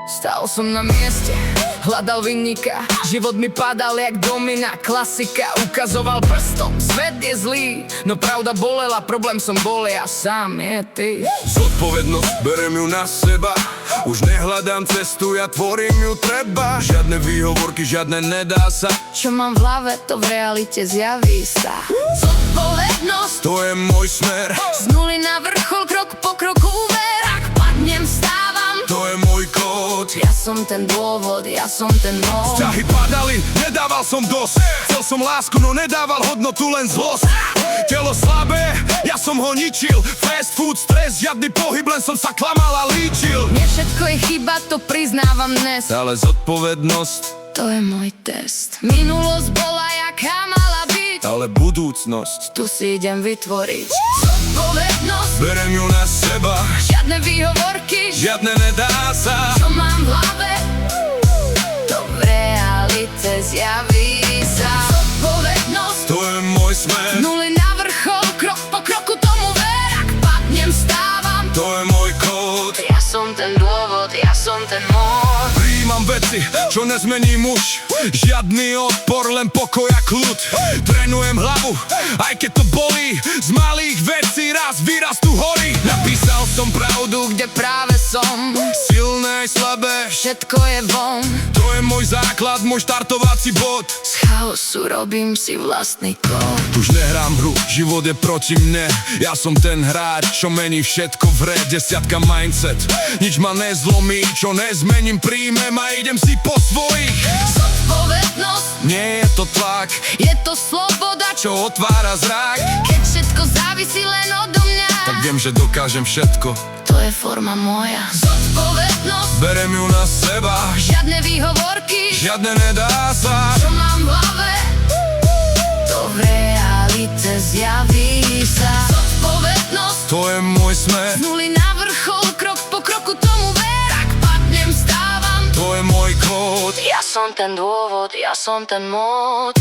Stál som na mieste, hľadal vinníka. Život mi padal jak domina, klasika. Ukazoval prstom, svet je zlý, no pravda bolela, problém som bol ja sám, je ty. Zodpovednosť, berem ju na seba. Už nehľadám cestu, ja tvorím ju treba. Žiadne výhovorky, žiadne nedá sa. Čo mám v hlave, to v realite zjaví sa. Zodpovednosť, To je môj smer, z nuly na vrchol, krok po kroku ver. Ak padnem, stávam, to je môj kód. ja som ten dôvod, ja som ten most. Vzťahy padali, nedával som dosť. Chcel som lásku, no nedával hodnotu, len zlosť. Telo slabé, ja som ho ničil. Fast food, stres, žiadny pohyb, len som sa klamal a líčil. Nie všetko je chyba, to priznávam dnes. Ale zodpovednosť, To je môj test. Minulosť bola jaká mala byť, ale budúcnosť, tu si idem vytvoriť. Zodpovednosť, berem ju na seba. žiadne výhovorky, Žiadne nedá sa. čo mám v hlave, to v realite zjaví sa. Zodpovednosť, To je môj smer, z nuly na vrchol, krok po kroku tomu ver. Ak padnem, stávam, to je môj kód. ja som ten dôvod, ja som ten most. Prijímam veci, čo nezmení muž. Žiadny odpor, len pokoj a kľud. Trénujem hlavu, aj keď to bolí. Z malých vecí raz vyrastú hory. Napísal som pravdu, Kde práve som, silné aj slabé. všetko je von. To je môj základ, môj štartovací bod. Z chaosu robím si vlastný kód. Už nehrám hru, život je proti mne. Ja som ten hráč, čo mení všetko v hre. Desiatka mindset, nič ma nezlomí. Čo nezmením, príjmem a idem si po svojich. Zodpovednosť, Nie je to tlak, je to sloboda, čo otvára zrak. keď všetko závisí len odo mňa. Tak viem, že dokážem všetko. To je forma moja. Zodpovednosť, Berem ju na seba, žiadne výhovorky, žiadne nedá sa. čo mám v hlave, to v realite zjaví sa. Zodpovednosť, To je môj smer, z nuly na vrchol, krok po kroku tomu ver. Ak padnem, stávam, to je môj kód. ja som ten dôvod, ja som ten mod.